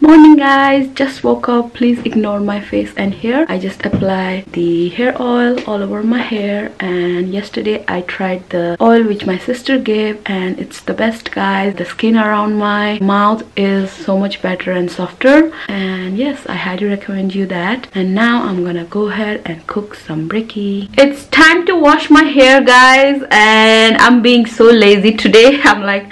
Morning guys, just woke up. Please ignore my face and hair. I just applied the hair oil all over my hair, and yesterday I tried the oil which my sister gave and it's the best guys. The skin around my mouth is so much better and softer, and yes, I highly recommend you that. And now I'm gonna go ahead and cook some brekkie. It's time to wash my hair guys, and I'm being so lazy today. I'm like,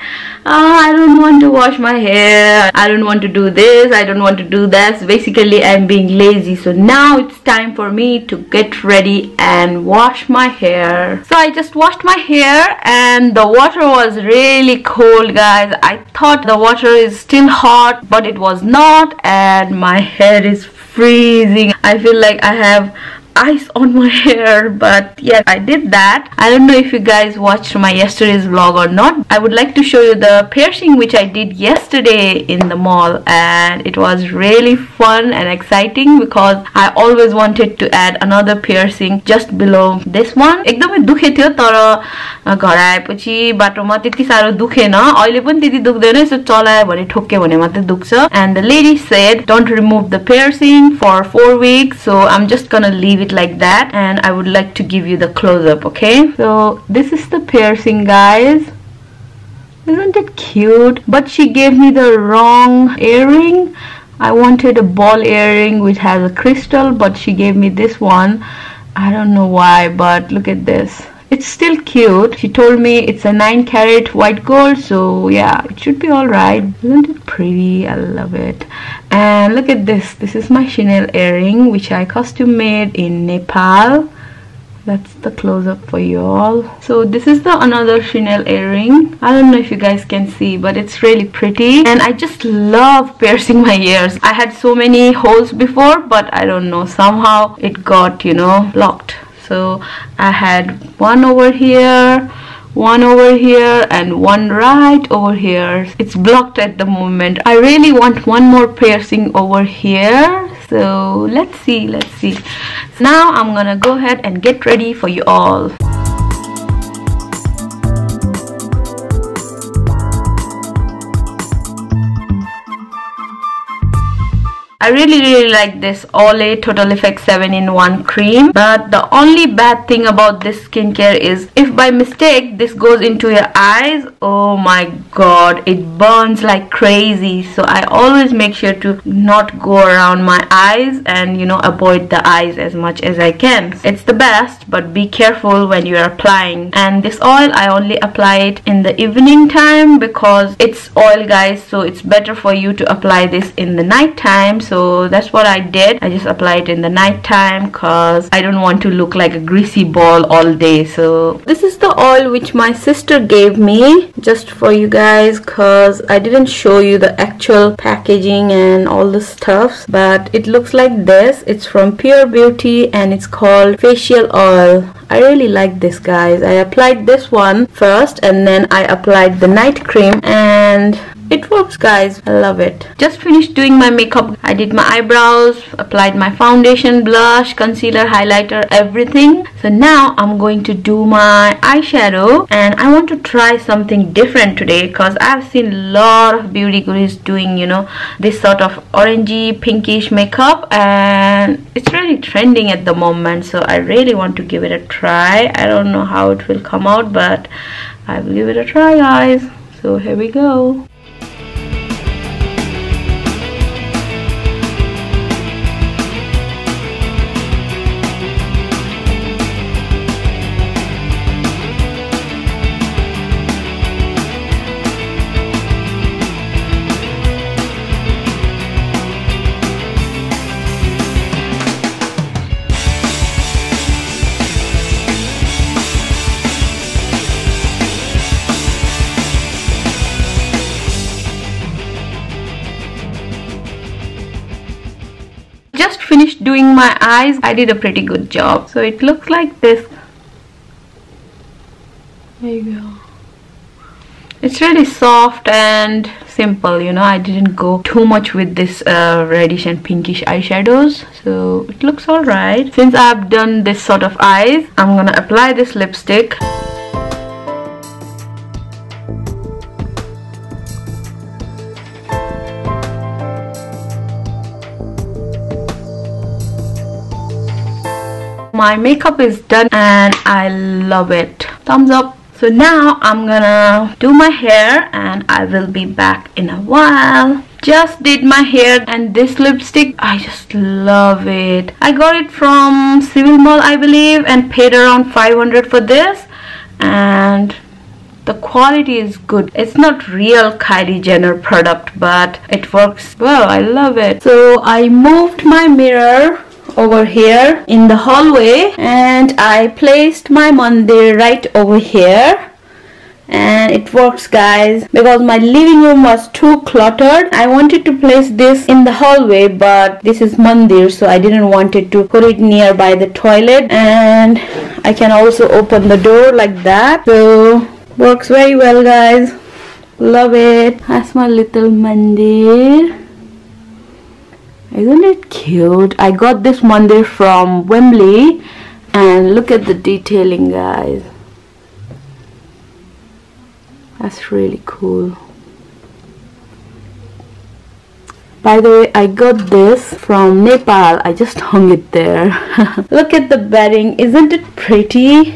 I don't want to wash my hair, I don't want to do this, I don't want to do that. So basically I'm being lazy. So now it's time for me to get ready and wash my hair. So I just washed my hair and the water was really cold guys. I thought the water is still hot, but it was not, and my hair is freezing. I feel like I have ice on my hair, but yeah, I did that. I don't know if you guys watched my yesterday's vlog or not. I would like to show you the piercing which I did yesterday in the mall, and it was really fun and exciting because I always wanted to add another piercing just below this one. एकदमै दुखे थियो तर घर आएपछि बाटोमा त्यति सारो दुखेन. अहिले पनि त्यति दुख्दैन, यसो चलायो भने ठोक्क्यो भने मात्र दुख्छ. And the lady said don't remove the piercing for 4 weeks, so I'm just gonna leave it like that, and I would like to give you the close-up. Okay, so this is the piercing guys. Isn't it cute? But she gave me the wrong earring. I wanted a ball earring which has a crystal, but she gave me this one. I don't know why, but look at this. It's still cute. She told me it's a 9-carat white gold, so yeah, it should be alright. Isn't it pretty? I love it. And look at this. This is my Chanel earring which I custom made in Nepal. That's the close-up for you all. So this is the another Chanel earring. I don't know if you guys can see, but it's really pretty, and I just love piercing my ears. I had so many holes before, but I don't know, somehow it got, you know, blocked. So I had one over here, one over here, and one right over here. It's blocked at the moment. I really want one more piercing over here. So let's see. Now I'm gonna go ahead and get ready for you all. I really like this Olay Total Effect 7-in-1 cream, but the only bad thing about this skincare is if by mistake this goes into your eyes, oh my god, it burns like crazy. So I always make sure to not go around my eyes and, you know, avoid the eyes as much as I can. It's the best, but be careful when you are applying. And this oil, I only apply it in the evening time because it's oil guys, so it's better for you to apply this in the night time. So that's what I did. I just applied it in the night time because I don't want to look like a greasy ball all day. So this is the oil which my sister gave me just for you guys, because I didn't show you the actual packaging and all the stuff, but it looks like this. It's from Pure Beauty and it's called facial oil. I really like this guys. I applied this one first and then I applied the night cream, and it works guys. I love it. Just finished doing my makeup. I did my eyebrows, applied my foundation, blush, concealer, highlighter, everything. So now I'm going to do my eyeshadow, and I want to try something different today because I've seen a lot of beauty gurus doing, you know, this sort of orangey pinkish makeup, and it's really trending at the moment. So I really want to give it a try. I don't know how it will come out, but I will give it a try guys. So here we go. Just finished doing my eyes. I did a pretty good job. So it looks like this. There you go. It's really soft and simple, you know. I didn't go too much with this reddish and pinkish eyeshadows, so it looks alright. Since I've done this sort of eyes, I'm gonna apply this lipstick. My makeup is done and I love it. Thumbs up. So now I'm gonna do my hair and I will be back in a while. Just did my hair, and this lipstick, I just love it. I got it from Civil Mall, I believe, and paid around 500 for this, and the quality is good. It's not real Kylie Jenner product, but it works well. I love it. So I moved my mirror over here in the hallway and I placed my mandir right over here, and it works, guys, because my living room was too cluttered. I wanted to place this in the hallway, but this is mandir, so I didn't want it to put it nearby the toilet, and I can also open the door like that. So works very well, guys. Love it. That's my little mandir. Isn't it cute? I got this mandir from Wembley, and look at the detailing, guys. That's really cool. By the way, I got this from Nepal. I just hung it there. Look at the bedding. Isn't it pretty?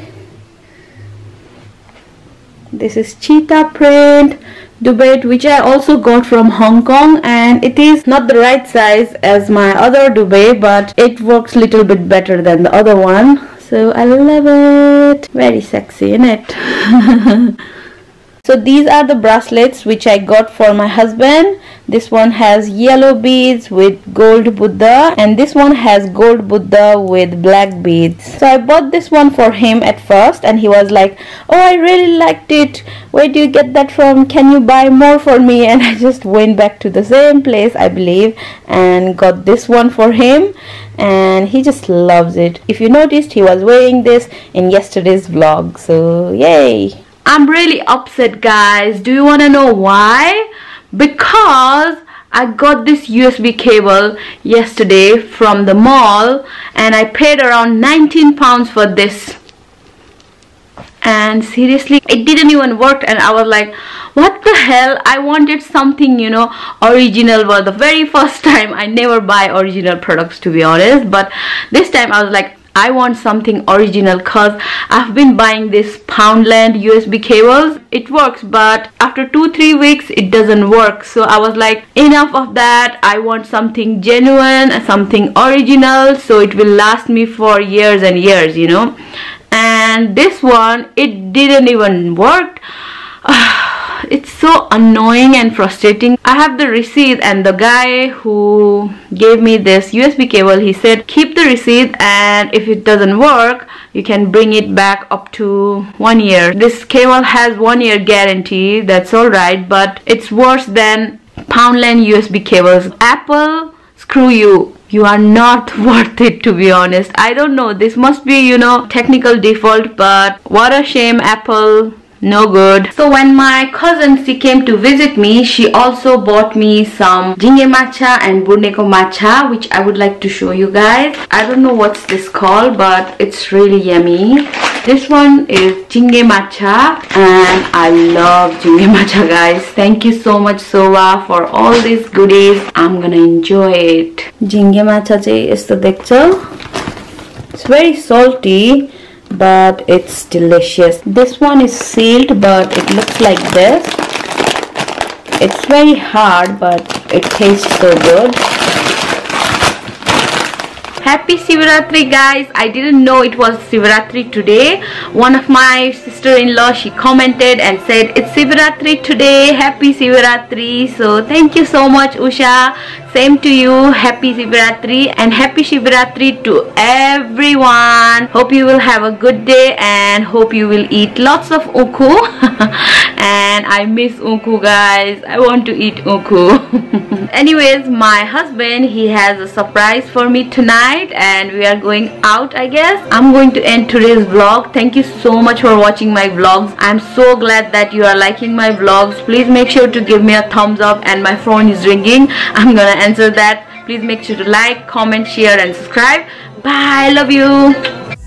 This is cheetah print duvet, which I also got from Hong Kong, and it is not the right size as my other duvet, but it works a little bit better than the other one. So I love it. Very sexy, isn't it? So these are the bracelets which I got for my husband. This one has yellow beads with gold Buddha, and this one has gold Buddha with black beads. So I bought this one for him at first, and he was like, oh, I really liked it. Where do you get that from? Can you buy more for me? And I just went back to the same place, I believe, and got this one for him, and he just loves it. If you noticed, he was wearing this in yesterday's vlog, so yay. I'm really upset, guys. Do you want to know why? Because I got this USB cable yesterday from the mall, and I paid around 19 pounds for this, and seriously it didn't even work, and I was like, what the hell? I wanted something, you know, original. For the very first time, I never buy original products, to be honest, but this time I was like, I want something original, because I've been buying this Poundland USB cables. It works, but after 2-3 weeks it doesn't work. So I was like, enough of that. I want something genuine, something original, so it will last me for years and years, you know. And this one, it didn't even work. It's so annoying and frustrating. I have the receipt, and the guy who gave me this USB cable, he said keep the receipt, and if it doesn't work you can bring it back up to 1 year. This cable has 1 year guarantee. That's alright, but it's worse than Poundland USB cables. Apple, screw you. You are not worth it, to be honest. I don't know, this must be, you know, technical default, but what a shame, Apple. No good. So when my cousin, she came to visit me, she also bought me some jingge matcha and burneko matcha, which I would like to show you guys. I don't know what's this called, but it's really yummy. This one is jingge matcha, and I love jingge matcha, guys. Thank you so much, Sova, for all these goodies. I'm gonna enjoy it. Jingge matcha is the dekcho. It's very salty, but it's delicious. This one is sealed, but it looks like this. It's very hard, but it tastes so good. Happy Sivaratri, guys. I didn't know it was Sivaratri today. One of my sister-in-law, she commented and said it's Sivaratri today. Happy Sivaratri. So thank you so much, Usha. Same to you. Happy Sivaratri, and happy Sivaratri to everyone. Hope you will have a good day, and hope you will eat lots of ukku. And I miss ukku, guys. I want to eat ukku. Anyways, my husband, he has a surprise for me tonight, and we are going out, I guess. I'm going to end today's vlog. Thank you so much for watching my vlogs. I'm so glad that you are liking my vlogs. Please make sure to give me a thumbs up, and my phone is ringing. I'm gonna answer that. Please make sure to like, comment, share and subscribe. Bye. Love you.